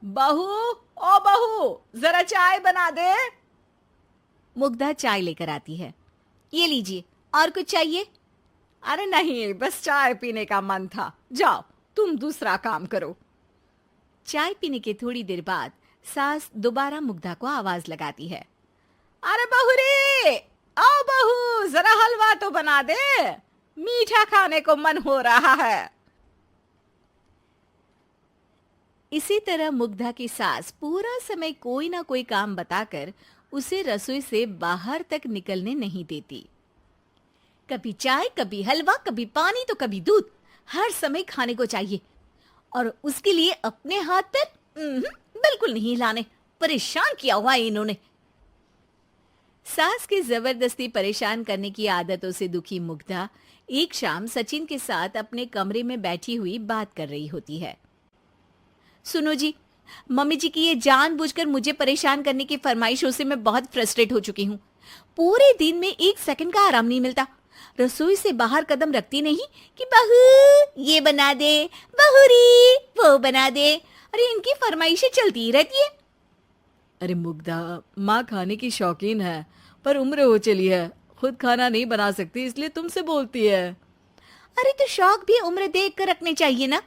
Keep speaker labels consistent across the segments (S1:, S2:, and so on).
S1: बहू, ओ बहू, जरा चाय बना दे।
S2: मुग्धा चाय लेकर आती है। ये लीजिए, और कुछ चाहिए?
S1: अरे नहीं, बस चाय पीने का मन था। जाओ, तुम दूसरा काम करो।
S2: चाय पीने के थोड़ी देर बाद सास दोबारा मुग्धा को आवाज लगाती है।
S1: अरे बहू रे, आओ बहू, जरा हलवा तो बना दे, मीठा खाने को मन हो रहा है।
S2: इसी तरह मुग्धा की सास पूरा समय कोई ना कोई काम बताकर उसे रसोई से बाहर तक निकलने नहीं देती। कभी चाय, कभी हलवा, कभी पानी तो कभी दूध, हर समय खाने को चाहिए। और उसके लिए अपने हाथ पैर बिल्कुल नहीं हिलाने। परेशान किया हुआ है इन्होंने। सास की जबरदस्ती परेशान करने की आदतों से दुखी मुग्धा एक शाम सचिन के साथ अपने कमरे में बैठी हुई बात कर रही होती है। सुनो जी, मम्मी जी की ये जानबूझकर मुझे परेशान करने की फरमाइशों से मैं बहुत फ्रस्ट्रेट हो चुकी हूँ। पूरे दिन में एक सेकंड का आराम नहीं मिलता। रसोई से बाहर कदम रखती नहीं कि बहू ये बना दे, बहू री वो बना दे। अरे इनकी फरमाइशें चलती ही रहती है।
S1: अरे मुग्धा, माँ खाने की शौकीन है, पर उम्र हो चली है, खुद खाना नहीं बना सकती, इसलिए तुमसे बोलती है।
S2: अरे तो शौक भी उम्र देख कर रखने चाहिए ना।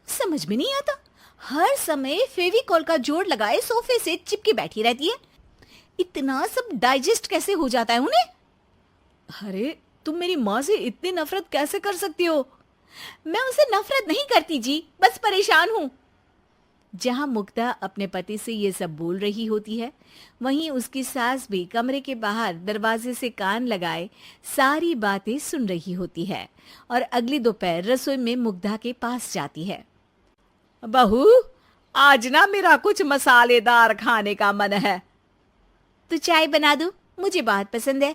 S2: समझ में नहीं आता, हर समय फेविकॉल का जोड़ लगाए सोफे से चिपके बैठी रहती है। इतना सब डाइजेस्ट कैसे हो जाता है उन्हें?
S1: अरे तुम मेरी माँ से इतनी नफरत कैसे कर सकती हो?
S2: मैं उनसे नफरत नहीं करती जी, बस परेशान हूँ। जहां मुग्धा अपने पति से ये सब बोल रही होती है, वहीं उसकी सास भी कमरे के बाहर दरवाजे से कान लगाए सारी बातें सुन रही होती है और अगली दोपहर रसोई में मुग्धा के पास जाती है।
S1: बहू, आज ना मेरा कुछ मसालेदार खाने का मन है।
S2: तो चाय बना दूं? मुझे बहुत पसंद है।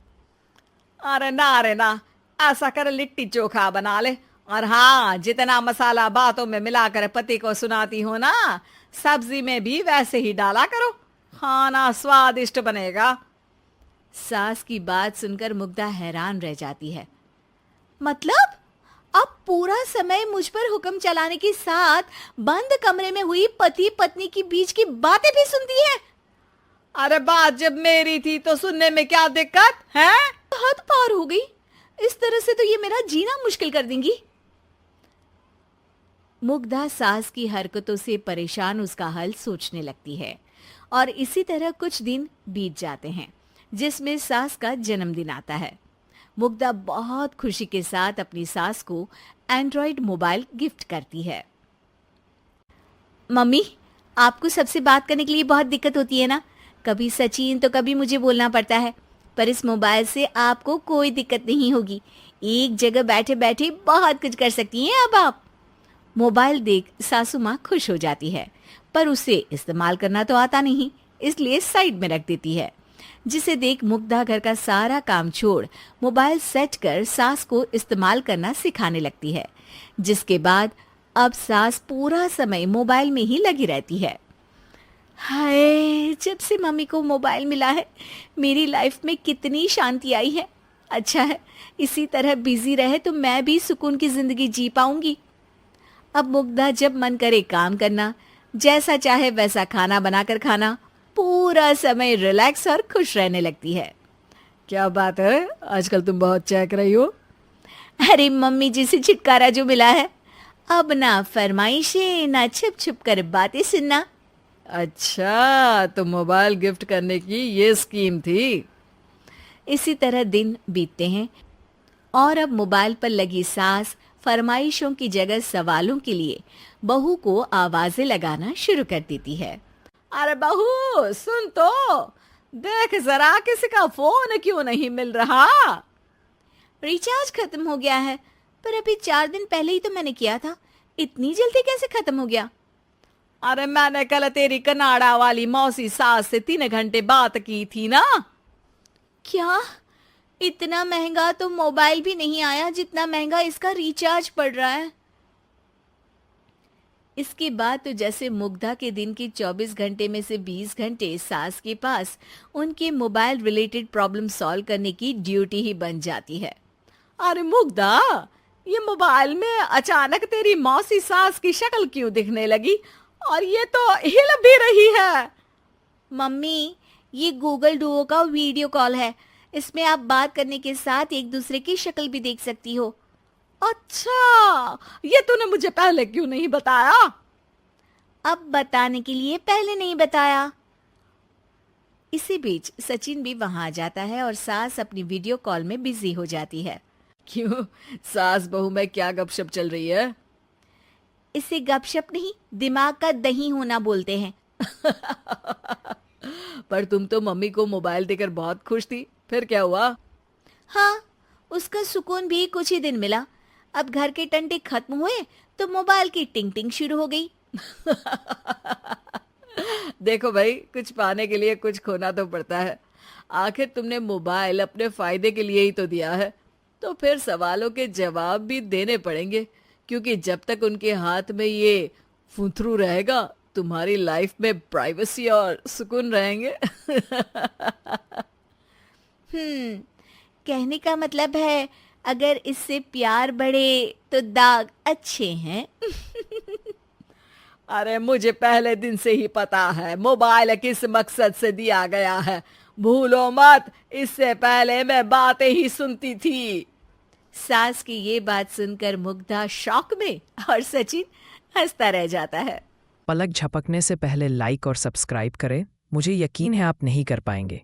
S1: अरे ना, ऐसा कर लिट्टी चोखा बना ले। और हाँ, जितना मसाला बातों में मिलाकर पति को सुनाती हो ना, सब्जी में भी वैसे ही डाला करो, खाना स्वादिष्ट बनेगा।
S2: सास की बात सुनकर मुग्धा हैरान रह जाती है। मतलब अब पूरा समय मुझ पर हुक्म चलाने के साथ बंद कमरे में हुई पति पत्नी की बीच की बातें भी सुनती है?
S1: अरे बात जब मेरी थी तो सुनने में क्या दिक्कत है?
S2: हद पार हो गई। इस तरह से तो ये मेरा जीना मुश्किल कर देंगी। मुग्धा सास की हरकतों से परेशान उसका हल सोचने लगती है और इसी तरह कुछ दिन बीत जाते हैं, जिसमें सास का जन्मदिन आता है। मुग्धा बहुत खुशी के साथ अपनी सास को एंड्रॉइड मोबाइल गिफ्ट करती है। मम्मी, आपको सबसे बात करने के लिए बहुत दिक्कत होती है ना? कभी सचिन तो कभी मुझे बोलना पड़ता है, पर इस मोबाइल से आपको कोई दिक्कत नहीं होगी। एक जगह बैठे बैठे बहुत कुछ कर सकती हैं अब आप। मोबाइल देख सासू माँ खुश हो जाती है, पर उसे इस्तेमाल करना तो आता नहीं, इसलिए साइड में रख देती है। जिसे देख मुग्धा घर का सारा काम छोड़ मोबाइल सेट कर सास को इस्तेमाल करना सिखाने लगती है, जिसके बाद अब सास पूरा समय मोबाइल में ही लगी रहती है। हाय, जब से मम्मी को मोबाइल मिला है मेरी लाइफ में कितनी शांति आई है। अच्छा है, इसी तरह बिजी रहे तो मैं भी सुकून की जिंदगी जी पाऊंगी। अब मुग्धा जब मन करे काम करना, जैसा चाहे वैसा खाना बनाकर खाना, पूरा समय रिलैक्स और खुश रहने लगती है।
S1: क्या बात है, आजकल तुम बहुत चहक रही हो।
S2: अरे मम्मी जी से छुटकारा जो मिला है, अब ना फरमाइशें ना छुप छुप कर बातें सुनना।
S1: अच्छा, तो मोबाइल गिफ्ट करने की ये स्कीम थी।
S2: इसी तरह दिन बीतते हैं और अब मोबाइल पर लगी सास फरमाइशों की जगह सवालों के लिए बहू को आवाजें लगाना शुरू कर देती है।
S1: अरे बहू, सुन तो, देख जरा किसी का फोन क्यों नहीं मिल रहा?
S2: रिचार्ज खत्म हो गया है, पर अभी 4 दिन पहले ही तो मैंने किया था। इतनी जल्दी कैसे खत्म हो गया?
S1: अरे मैंने कल तेरी कनाडा वाली मौसी सास से 3 घंटे बात की थी ना।
S2: क्या? इतना महंगा तो मोबाइल भी नहीं आया जितना महंगा इसका रिचार्ज पड़ रहा है। इसके बाद तो जैसे मुग्धा के दिन के 24 घंटे में से 20 घंटे सास के पास उनके मोबाइल रिलेटेड प्रॉब्लम सॉल्व करने की ड्यूटी ही बन जाती है।
S1: अरे मुग्धा, ये मोबाइल में अचानक तेरी मौसी सास की शक्ल क्यों दिखने लगी? और ये तो हिल भी रही है।
S2: मम्मी, ये गूगल डुओ का वीडियो कॉल है। इसमें आप बात करने के साथ एक दूसरे की शक्ल भी देख सकती हो।
S1: अच्छा, ये तूने मुझे पहले क्यों नहीं बताया?
S2: अब बताने के लिए पहले नहीं बताया। इसी बीच सचिन भी वहां आ जाता है और सास अपनी वीडियो कॉल में बिजी हो जाती है।
S1: क्यों, सास बहू में क्या गपशप चल रही है?
S2: इसे गपशप नहीं, दिमाग का दही होना बोलते हैं।
S1: पर तुम तो मम्मी को मोबाइल देकर बहुत खुश थी, फिर क्या हुआ?
S2: हाँ, उसका सुकून भी कुछ ही दिन मिला। अब घर के टंटे खत्म हुए तो मोबाइल की टिंग टिंग शुरू हो गई।
S1: देखो भाई, कुछ पाने के लिए कुछ खोना तो पड़ता है। आखिर तुमने मोबाइल अपने फायदे के लिए ही तो दिया है, तो फिर सवालों के जवाब भी देने पड़ेंगे, क्योंकि जब तक उनके हाथ में ये फुंथरू रहेगा, तुम्हारी लाइफ में प्राइवेसी और सुकून रहेंगे।
S2: कहने का मतलब है अगर इससे प्यार बढ़े तो दाग अच्छे हैं।
S1: अरे मुझे पहले दिन से ही पता है मोबाइल किस मकसद से दिया गया है। भूलो मत, इससे पहले मैं बातें ही सुनती थी।
S2: सास की ये बात सुनकर मुग्धा शॉक में और सचिन हंसता रह जाता है।
S3: पलक झपकने से पहले लाइक और सब्सक्राइब करें। मुझे यकीन है आप नहीं कर पाएंगे।